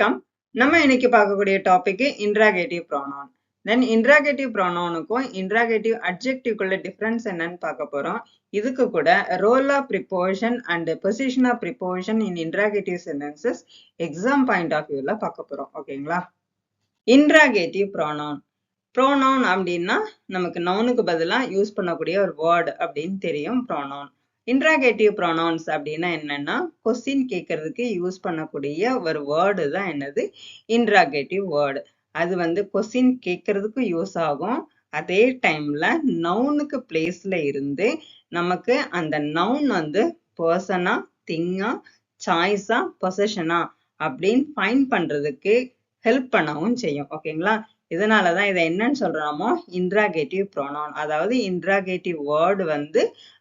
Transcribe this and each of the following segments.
வணக்கம். நம்ம இன்னைக்கு பார்க்கக்கூடிய topic interrogative pronoun. Then interrogative ப்ரோனவுனுக்கும் இன்ட்ராகேட்டிவ் அட்ஜெக்டிவ்க்குள்ள டிஃபரன்ஸ் என்னன்னு பார்க்க போறோம். இதுக்கு கூட role of preposition and position of preposition in interrogative sentences exam point of வியூல பார்க்க போறோம். ஓகேங்களா? Interrogative pronoun. ப்ரோனவுன் அப்படின்னா நமக்கு நவுனுக்கு பதிலா யூஸ் பண்ணக்கூடிய ஒரு வேர்டு அப்படின்னு தெரியும் ப்ரோனவுன். இன்ட்ராகேட்டிவ் ப்ரோனவுன்ஸ் அப்படின்னா என்னன்னா கொஸ்டின் கேட்கறதுக்கு யூஸ் பண்ணக்கூடிய ஒரு வேர்டு தான் என்னது இன்ட்ராகேட்டிவ் வேர்டு. அது கொஸ்டின் கேட்கறதுக்கும் யூஸ் ஆகும். அதே டைம்ல நவுனுக்கு பிளேஸ்ல இருந்து நமக்கு அந்த நவுன் பர்சனா, திங்கா, சாய்ஸா, பொசஷனா அப்படின்னு ஃபைண்ட் பண்றதுக்கு ஹெல்ப் பண்ணவும் செய்யும். ஓகேங்களா? இதனாலதான் இதை என்னன்னு சொல்றோமோ இன்ட்ராகேட்டிவ் ப்ரோனவுன். அதாவது இன்ட்ராகேட்டிவ் வேர்டு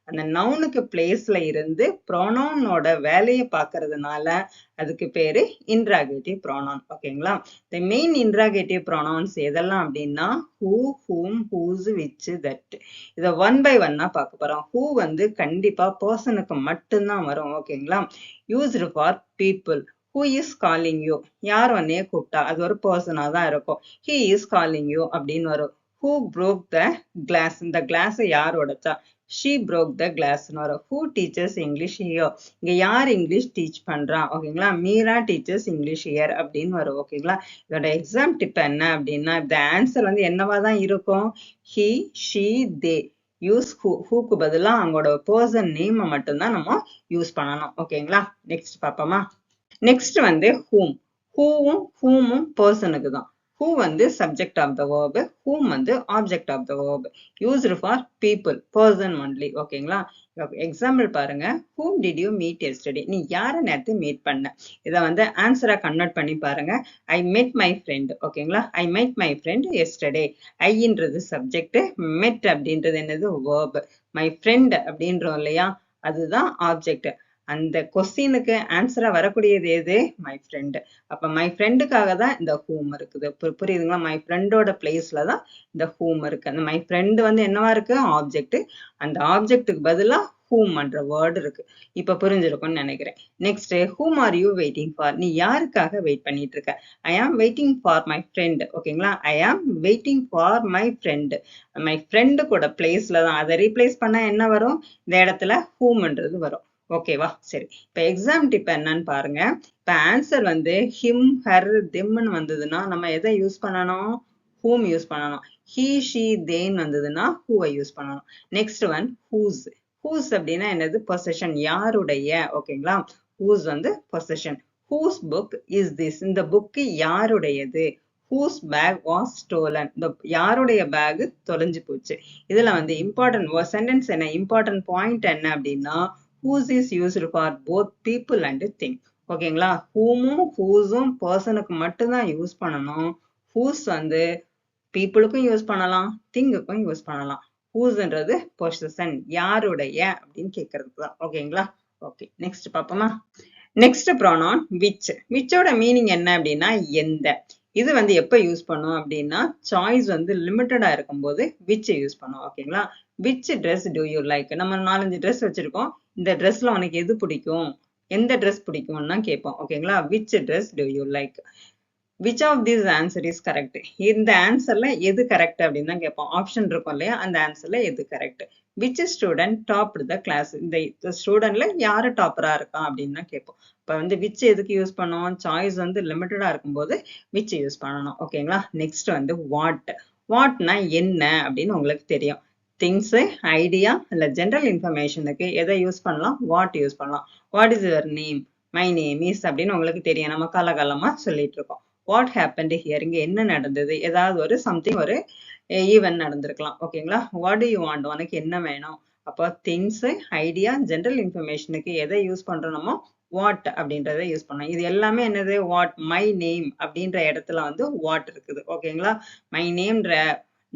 அந்த நவுனுக்கு பிளேஸ்ல இருந்து ப்ரோனவுனோட வேலையை பார்க்கறதுனால அதுக்கு பேரு இன்ட்ராகேட்டிவ் ப்ரோனவுன். ஓகேங்களா? தி மெயின் இன்ட்ராகேட்டிவ் ப்ரோனவுன்ஸ் எதெல்லாம் அப்படின்னா who, whom, whose, which, that. இதை ஒன் பை ஒன்னா பார்க்க போறோம். ஹூ கண்டிப்பா பர்சனுக்கு மட்டும்தான் வரும். ஓகேங்களா? Used for people. Who is calling you? யார் உன்னைய கூப்பிட்டா? அது ஒரு பர்சனா தான் இருக்கும். He is calling you அப்படின்னு வரும். Who broke the glass? இந்த கிளாஸ் யார் உடைச்சா? She broke the glass ன்னு வரும். Who teaches English here? இங்க யார் இங்கிலீஷ் டீச் பண்றா? ஓகேங்களா? மீரா teaches English here அப்படின்னு வரும். ஓகேங்களா? இதோட எக்ஸாம் டிப் என்ன அப்படின்னா இந்த ஆன்சர் என்னவா தான் இருக்கும்? He, she, they. Use hook பதிலா அவங்களோட பர்சன் நேம் மட்டும்தான் நம்ம யூஸ் பண்ணணும். ஓகேங்களா? நெக்ஸ்ட் பாப்போமா? Next whom. ஹூவும் ஹூமும் பர்சனுக்கு தான். Who subject of the verb, whom object of the verb. Used for people, person only. ஓகேங்களா? எக்ஸாம்பிள் பாருங்க. whom did you meet yesterday? நீ யார நேத்து மீட் பண்ண? இதை ஆன்சரா கன்வெர்ட் பண்ணி பாருங்க. I met my friend. ஓகேங்களா? I met my friend yesterday. ஐன்றது சப்ஜெக்ட், met அப்படின்றது என்னது வேர்ப், my friend அப்படின்றோம் இல்லையா அதுதான் ஆப்ஜெக்ட். அந்த கொஸ்டினுக்கு ஆன்சரா வரக்கூடியது எது? My friend. அப்ப மை ஃப்ரெண்டுக்காக தான் இந்த ஹூம் இருக்குது. புரியுதுங்களா? மை ஃப்ரெண்டோட பிளேஸ்ல தான் இந்த ஹூம் இருக்கு. அந்த மை ஃப்ரெண்ட் என்னவா இருக்கு? ஆப்ஜெக்ட். அந்த ஆப்ஜெக்டுக்கு பதிலா ஹூம் என்ற வேர்டு இருக்கு. இப்ப புரிஞ்சிருக்கும்னு நினைக்கிறேன். Next, whom are you waiting for? நீ யாருக்காக வெயிட் பண்ணிட்டு இருக்க? I am waiting for my friend. ஓகேங்களா? I am waiting for my friend. My friend கூட பிளேஸ்ல தான். அதை ரீப்ளேஸ் பண்ணா என்ன வரும்? இந்த இடத்துல whomன்றது வரும். ஓகேவா? சரி. இப்ப எக்ஸாம் டிப் என்னன்னு பாருங்க. இப்ப ஆன்சர் ஹிம், ஹர், திம்னு வந்ததுன்னா நம்ம எதை யூஸ் பண்ணணும்? whom யூஸ் பண்ணணும். he, she, theyன்னு வந்ததுன்னா who-ஐ யூஸ் பண்ணணும். Next whose. whose அப்படின்னா என்னது? பொசஷன், யாருடைய. ஓகேங்களா? whose possession. whose book is this? இந்த புக் யாருடையது? whose bag was stolen? இந்த யாருடைய பேக் தொலைஞ்சு போச்சு. இதுல இம்பார்ட்டன்ட் சென்டென்ஸ் என்ன, இம்பார்ட்டன்ட் பாயிண்ட் என்ன அப்படின்னா whose is used for both people and thing. ஓகேங்களா? whomம் whoseம் பர்சனுக்கு மட்டும்தான் யூஸ் பண்ணணும். whose பீப்புளுக்கும் யூஸ் பண்ணலாம், திங்குக்கும் யூஸ் பண்ணலாம். whoseன்றது பொசிஷன், யாருடைய அப்படின்னு கேட்கறதுக்கு தான். ஓகேங்களா? ஓகே, நெக்ஸ்ட் பாப்போமா? Next pronoun which. whichோட மீனிங் என்ன அப்படின்னா எந்த. இது எப்ப யூஸ் பண்ணும் அப்படின்னா சாய்ஸ் லிமிட்டடா இருக்கும்போது which யூஸ் பண்ணும். ஓகேங்களா? which dress do you like? நம்ம 4-5 ட்ரெஸ் வச்சிருக்கோம். இந்த ட்ரெஸ்ல உனக்கு எது பிடிக்கும், எந்த ட்ரெஸ் பிடிக்கும்னா கேட்போம். ஓகேங்களா? which dress do you like? which of these answer is correct? இந்த ஆன்சர்ல எது கரெக்ட் அப்படின்னு தான் கேட்போம். ஆப்ஷன் இருக்கும் இல்லையா, அந்த ஆன்சர்ல எது correct. which student topped the class? இந்த ஸ்டூடெண்ட்ல யாரு டாப்பரா இருக்கா அப்படின்னு தான் கேட்போம். இப்ப which எதுக்கு யூஸ் பண்ணுவோம்? சாய்ஸ் லிமிட்டடா இருக்கும்போது which யூஸ் பண்ணணும். ஓகேங்களா? Next what. வாட்னா என்ன அப்படின்னு உங்களுக்கு தெரியும். திங்ஸ், ஐடியா இல்ல ஜெனரல் இன்ஃபர்மேஷனுக்கு எதை யூஸ் பண்ணலாம்? வாட் யூஸ் பண்ணலாம். What is your name? My name is அப்படின்னு உங்களுக்கு தெரியும். நம்ம காலகாலமா சொல்லிட்டு இருக்கோம். What happened here? இங்க என்ன நடந்தது? ஏதாவது ஒரு சம்திங், ஒரு ஈவென்ட் நடந்திருக்கலாம். ஓகேங்களா? What to you want? உனக்கு என்ன வேணும்? அப்போ திங்ஸ், ஐடியா, ஜெனரல் இன்ஃபர்மேஷனுக்கு எதை யூஸ் பண்றோமோ வாட் அப்படின்றத யூஸ் பண்ணோம். இது எல்லாமே என்னது? வாட், மை நேம் அப்படின்ற இடத்துல வாட் இருக்குது. ஓகேங்களா? மை நேம்ன்ற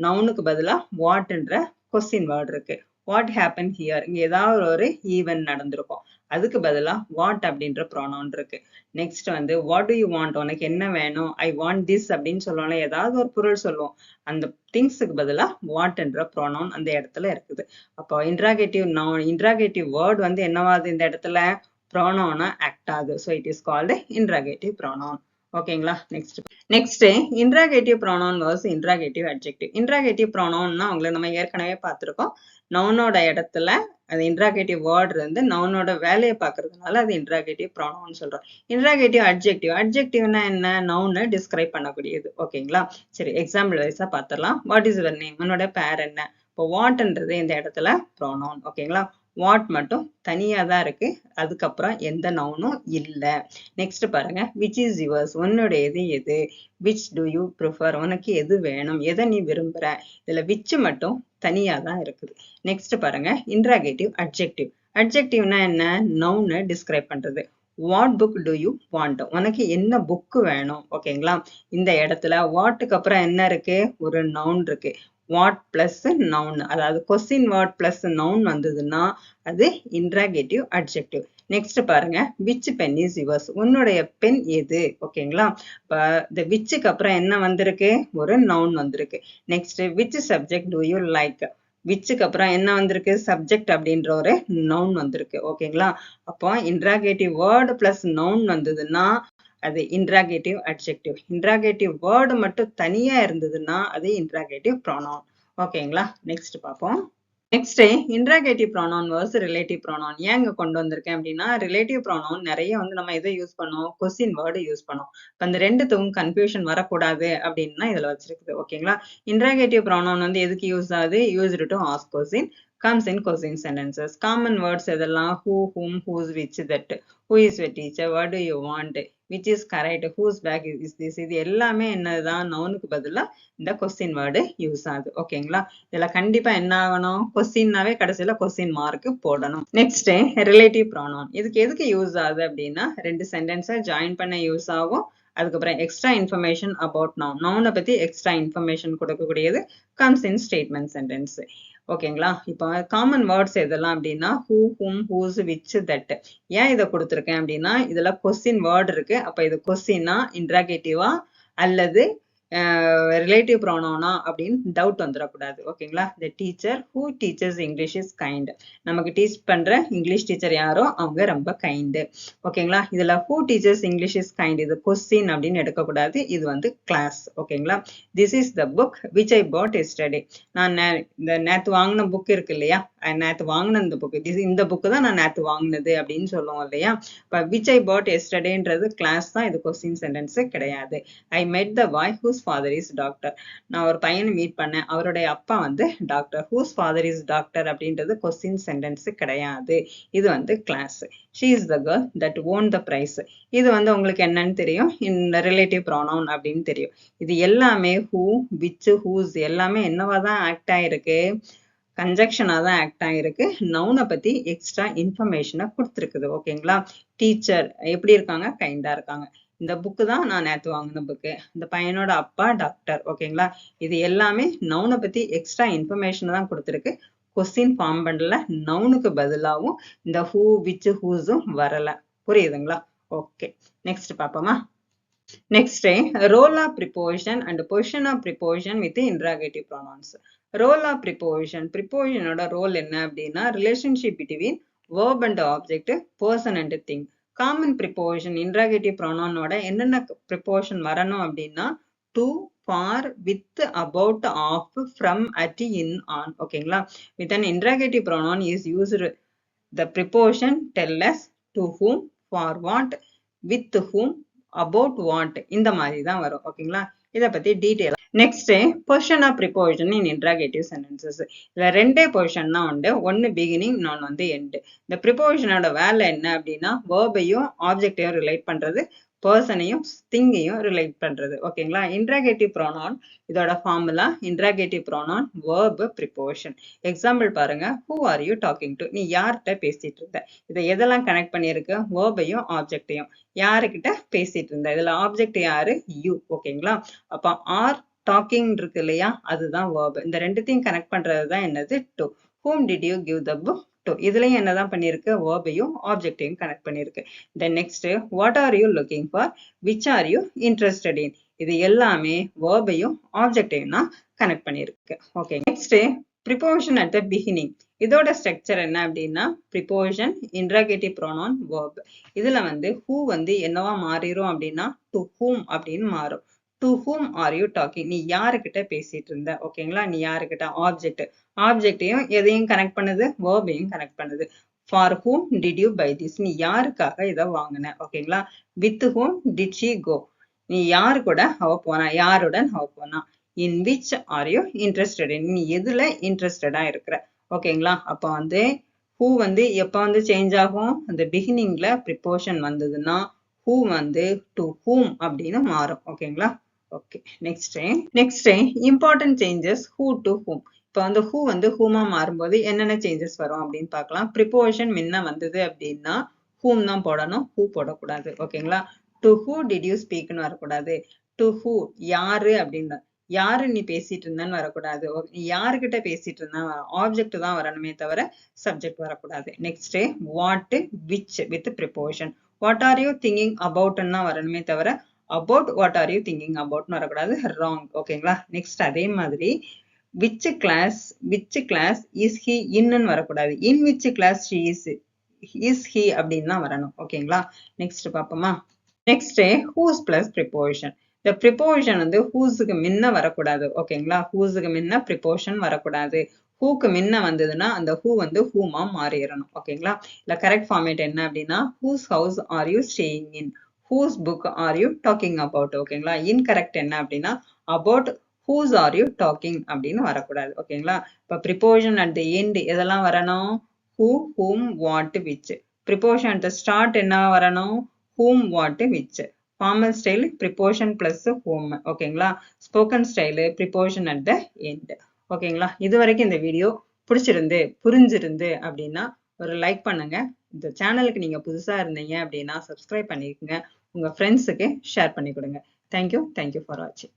நவுனுக்கு பதிலா வாட்ன்ற கொஸ்டின் வேர்ட் இருக்கு. What happen here? இங்க ஏதாவது ஒரு ஈவென்ட் நடந்திருக்கும். அதுக்கு பதிலா வாட் அப்படின்ற ப்ரோனவுன் இருக்கு. Next what to you want? உனக்கு என்ன வேணும்? ஐ வாண்ட் திஸ் அப்படின்னு சொல்லுவோம்ல, ஏதாவது ஒரு பொருள் சொல்லுவோம். அந்த திங்ஸுக்கு பதிலா வாட்ன்ற ப்ரோனவுன் அந்த இடத்துல இருக்குது. அப்போ இன்ட்ராகேட்டிவ் வேர்ட் என்னவாது இந்த இடத்துல? ப்ரோனவுனா ஆக்ட் ஆகுது. So it is called interrogative pronoun. ஓகேங்களா. Next interrogative pronoun versus interrogative adjective. Interrogative ப்ரோனவுன்னா உங்களை நம்ம ஏற்கனவே பார்த்துருக்கோம். நவுனோட இடத்துல அது இன்ட்ராகேட்டிவ் வேர்டு இருந்து நவுனோட வேலையை பார்க்கறதுனால அது இன்ட்ராகேட்டிவ் ப்ரோனவுன் சொல்றோம். இன்ட்ராகேட்டிவ் அட்ஜெக்டிவ்னா என்ன? நவுனை டிஸ்கிரைப் பண்ணக்கூடியது. ஓகேங்களா. சரி, எக்ஸாம்பிள் வைஸா பார்த்துடலாம். What is your name? உன்னோட பேர் என்ன? இப்போ வாட்ன்றது இந்த இடத்துல ப்ரோனவுன். ஓகேங்களா. வாட் மட்டும் தனியா தான் இருக்கு, அதுக்கப்புறம் எந்த நவுனும் இல்லை. நெக்ஸ்ட் பாருங்க, விச் இஸ் யுவர்ஸ்? உன்னுடையது எது? Which do you prefer? உனக்கு எது வேணும், எதை நீ விரும்புற? இதுல விச் மட்டும் தனியா தான் இருக்குது. நெக்ஸ்ட் பாருங்க, இன்ட்ராகேட்டிவ் அட்ஜெக்டிவ். அட்ஜெக்டிவ்னா என்ன? நவுனை டிஸ்கிரைப் பண்றது. What book do you want? உனக்கு என்ன புக்கு வேணும்? ஓகேங்களா. இந்த இடத்துல வாட்டுக்கு அப்புறம் என்ன இருக்கு? ஒரு நவுன் இருக்கு. வாட் பிளஸ் நவுன், அதாவது கொஸ்டின் வேர்ட் பிளஸ் நவுன் வந்ததுன்னா அது இன்ட்ராகேட்டிவ் அட்ஜெக்டிவ். நெக்ஸ்ட் பாருங்க, விச் பென் இஸ் யுவர்ஸ்? உன்னுடைய பென் எது? ஓகேங்களா. இப்ப இந்த விச்சுக்கு அப்புறம் என்ன வந்திருக்கு? ஒரு நவுன் வந்திருக்கு. Next, which subject do you like? விச்சுக்கு அப்புறம் என்ன வந்திருக்கு? சப்ஜெக்ட் அப்படின்ற ஒரு நவுன் வந்திருக்கு. ஓகேங்களா. அப்போ இன்ட்ராகேட்டிவ் வேர்டு பிளஸ் நவுன் வந்ததுன்னா அது இன்ட்ராகேட்டிவ் அட்ஜெக்டிவ். இன்ட்ராகேட்டிவ் வேர்டு மட்டும் தனியா இருந்ததுன்னா அது இன்ட்ராகேட்டிவ் ப்ரோனவுன். ஓகேங்களா. நெக்ஸ்ட் பார்ப்போம். Next, interrogative pronoun versus relative pronoun. ஏன் இங்க கொண்டு வந்திருக்கேன் அப்படின்னா, ரிலேட்டிவ் ப்ரோனவுன் நிறைய நம்ம எதை யூஸ் பண்ணோம்? கொஸ்டின் வேர்டு யூஸ் பண்ணோம். இப்போ அந்த ரெண்டுத்துக்கும் கன்ஃபியூஷன் வரக்கூடாது அப்படின்னா இதுல வச்சிருக்குது. ஓகேங்களா. இன்ட்ராகேட்டிவ் ப்ரோனவுன் எதுக்கு யூஸ் ஆகுது? Used to ask question, comes in question sentences. Common words எதெல்லாம்? who, whom, whose, which, that. who is your teacher? what do you want? which is correct? whose bag is this? இது எல்லாமே என்னதான்? நவுனுக்கு பதிலா இந்த question word use ஆகுது. ஓகேங்களா. இதுல கண்டிப்பா என்ன ஆகணும்? கொஸ்டின்னாவே கடைசியில கொஸ்டின் மார்க் போடணும். Next, relative pronoun. இதுக்கு எதுக்கு யூஸ் ஆகுது அப்படின்னா, ரெண்டு சென்டென்ஸை ஜாயின் பண்ண யூஸ் ஆகும். அதுக்கப்புறம் எக்ஸ்ட்ரா இன்ஃபர்மேஷன் அபவுட் நவுன், நவுனை பத்தி எக்ஸ்ட்ரா இன்ஃபர்மேஷன் கொடுக்கக்கூடியது கம்ஸ் இன் ஸ்டேட்மெண்ட் சென்டென்ஸ். ஓகேங்களா. இப்போ காமன் வேர்ட்ஸ் எதெல்லாம் அப்படின்னா who, whom, whose, which, that. ஏன் இதை கொடுத்துருக்கேன் அப்படின்னா, இதுல கொஸ்டின் வேர்டு இருக்கு. அப்ப இது கொஸ்டினா, இன்ட்ராகேட்டிவா அல்லது ரிலேட்டிவ் ப்ரோனவுனா அப்படின்னு டவுட் வந்துடக்கூடாது. ஓகேங்களா. The teacher who teacher's English is kind. நமக்கு டீச் பண்ற இங்கிலீஷ் டீச்சர் யாரோ அவங்க ரொம்ப கைண்டு. ஓகேங்களா. இதுல who teacher's English is kind இது கொஸ்டின் அப்படின்னு எடுக்கக்கூடாது, இது கிளாஸ். ஓகேங்களா. This is the book which I bought yesterday. நான் இந்த நேத்து வாங்கின புக் இருக்கு இல்லையா, நேத்து வாங்கின இந்த புக், இந்த புக்கு தான் நான் நேத்து வாங்கினது அப்படின்னு சொல்லுவோம் இல்லையா. இப்போ விச் ஐ பாட் எஸ்டர்டேன்றது கிளாஸ் தான், இது கொஸ்டின் சென்டென்ஸ் கிடையாது. ஐ மெட் த பாய் whose father is doctor. நான் ஒரு பையனை மீட் பண்ணேன், அவருடைய அப்பா doctor. whose father is doctor அப்படின்றது கொஸ்டின் சென்டென்ஸ் கிடையாது, இது class. she is the girl that won the prize. இது உங்களுக்கு என்னன்னு தெரியும்? இந்த ரிலேட்டிவ் ப்ரோனவுன் அப்படின்னு தெரியும். இது எல்லாமே who, which, whose எல்லாமே என்னவா தான் ஆக்ட் ஆயிருக்கு? கன்ஜெக்ஷனா தான் ஆக்ட் ஆயிருக்கு. நவுனை பத்தி எக்ஸ்ட்ரா இன்ஃபர்மேஷனை கொடுத்துருக்குது. ஓகேங்களா. டீச்சர் எப்படி இருக்காங்க? கைண்டா இருக்காங்க. இந்த புக்கு தான் நான் நேத்து வாங்கின புக்கு. இந்த பையனோட அப்பா டாக்டர். ஓகேங்களா. இது எல்லாமே நவுனை பத்தி எக்ஸ்ட்ரா இன்ஃபர்மேஷன் தான் கொடுத்துருக்கு. கொஸ்டின் ஃபார்ம் பண்ணல, நவுனுக்கு பதிலாகவும் இந்த ஹூ, விச், ஹூஸும் வரல. புரியுதுங்களா? ஓகே, நெக்ஸ்ட் பாப்போமா. Next, role of preposition and position of preposition with interrogative pronouns. Role of preposition, ப்ரிப்போசிஷனோட ரோல் என்ன அப்படின்னா, relationship between verb and object, person and thing. Common preposition interrogative ப்ரோனவுனோட என்னென்ன ப்ரிப்போசிஷன் வரணும் அப்படின்னா, to, for, with, about, of, from, at, in, on. ஓகேங்களா. With an interrogative pronoun is used the preposition tell us to whom, for what, with whom, about what, இந்த மாதிரி தான் வரும். ஓகேங்களா. இதை பத்தி detail. Next, position of preposition in interrogative sentences. இதுல ரெண்டே பொசிஷன் தான் உண்டு, ஒன்னு பிகினிங், இன்னொன்னு எண்ட். இந்த ப்ரிப்போசிஷனோட வேலை என்ன அப்படின்னா, வேர்பையும் ஆப்ஜெக்டையும் ரிலேட் பண்றது, பர்சனையும் திங்கையும் ரிலேட் பண்றது. ஓகேங்களா. இன்ட்ராகேட்டிவ் ப்ரோனவுன் இதோட formula, interrogative pronoun verb preposition. Example பாருங்க, who are you talking to? நீ யார்கிட்ட பேசிட்டு இருந்த? இதை எதெல்லாம் கனெக்ட் பண்ணிருக்கு? வேர்பையும் ஆப்ஜெக்டையும். யாருக்கிட்ட பேசிட்டு இருந்த? இதுல ஆப்ஜெக்ட் யாரு? யூ. ஓகேங்களா. அப்ப ஆர் டாக்கிங் இருக்கு இல்லையா, அதுதான் வேர்ப். இந்த ரெண்டுத்தையும் கனெக்ட் பண்றது தான் என்னது? To. whom did you give the book to? இதுலயும் என்னதான் பண்ணிருக்கு? வேர்பையும் ஆப்ஜெக்டையும் கனெக்ட் பண்ணிருக்கு. Then next, what are you looking for? which are you interested in? இது எல்லாமே வேர்பையும் ஆப்ஜெக்டையும் தான் கனெக்ட் பண்ணிருக்கு. Okay. Next, preposition at the beginning. இதோட ஸ்ட்ரக்சர் என்ன அப்படின்னா ப்ரிப்போசிஷன், இன்ட்ராகேட்டிவ் ப்ரோனவுன், verb. இதுல வந்து who வந்து என்னவா மாறிடும் அப்படின்னா to whom அப்படின்னு மாறும். to whom are you talking? நீ யாருக்கிட்ட பேசிட்டு இருந்த? ஓகேங்களா? நீ யாருக்கிட்ட? ஆப்ஜெக்ட். ஆப்ஜெக்டையும் எதையும் கனெக்ட் பண்ணுது? வேர்பையும் கனெக்ட் பண்ணுது. For whom did you buy this? நீ யாருக்காக இதை வாங்கின? ஓகேங்களா? With whom did she go? நீ யாரு கூட அவ போனா? யாருடன் அவ போனா? In which are you interested in? நீ எதுல இன்ட்ரெஸ்டடா இருக்கிற? ஓகேங்களா? அப்ப வந்து who வந்து எப்ப வந்து சேஞ்ச் ஆகும்? அந்த பிகினிங்ல ப்ரிப்போஷன் வந்ததுன்னா who வந்து to whom அப்படின்னு மாறும். ஓகேங்களா? Okay, next important changes who to whom. இப்போ வந்து who வந்து whom மாறும்போது என்னென்ன சேஞ்சஸ் வரும் அப்படின்னு பார்க்கலாம். ப்ரிப்போஷன் முன்ன வந்தது அப்படின்னா whom தான் போடணும், who போடக்கூடாது. ஓகேங்களா? to who did you speakன்னு வரக்கூடாது. to who யாரு அப்படின்னு, யாரு நீ பேசிட்டு இருந்தன்னு வரக்கூடாது. யாருக்கிட்ட பேசிட்டு இருந்தா ஆப்ஜெக்ட் தான் வரணுமே தவிர சப்ஜெக்ட் வரக்கூடாது. Next what, which with preposition. What are you thinking அபவுட்ன்னு தான் வரணுமே தவிர about what are you thinking about வரக்கூடாது. wrong. ஓகேங்களா? நெக்ஸ்ட் அதே மாதிரி which class is he in வரக்கூடாது. in which class she is he அப்படின்னு தான் வரணும். ஓகேங்களா? நெக்ஸ்ட் பாப்போமா? Next whose plus preposition. இந்த preposition வந்து whoஸ்க்கு முன்ன வரக்கூடாது. ஓகேங்களா? whoஸ்க்கு முன்ன preposition வரக்கூடாது. whoக்கு முன்ன வந்ததுன்னா அந்த who வந்து whom மாறிடணும். ஓகேங்களா? இல்ல கரெக்ட் ஃபார்மேட் என்ன அப்படின்னா whose house are you staying in? whose book are you talking about? ஓகேங்களா? இன்கரெக்ட் என்ன அப்படின்னா about whose are you talking அப்படின்னு வரக்கூடாது. ஓகேங்களா? இப்ப preposition at the end எதெல்லாம் வரணும்? who, whom, what, which. preposition at the start என்ன வரணும்? whom, what, which. formal style preposition plus whom. ஓகேங்களா? spoken style preposition at the end. ஓகேங்களா? இது வரைக்கும் இந்த வீடியோ பிடிச்சிருந்து புரிஞ்சிருந்து அப்படின்னா ஒரு லைக் பண்ணுங்க. இந்த சேனலுக்கு நீங்க புதுசா இருந்தீங்க அப்படின்னா சப்ஸ்கிரைப் பண்ணிக்கோங்க. உங்க ஃப்ரெண்ட்ஸுக்கு ஷேர் பண்ணி கொடுங்க. தேங்க்யூ ஃபார் வாட்சிங்.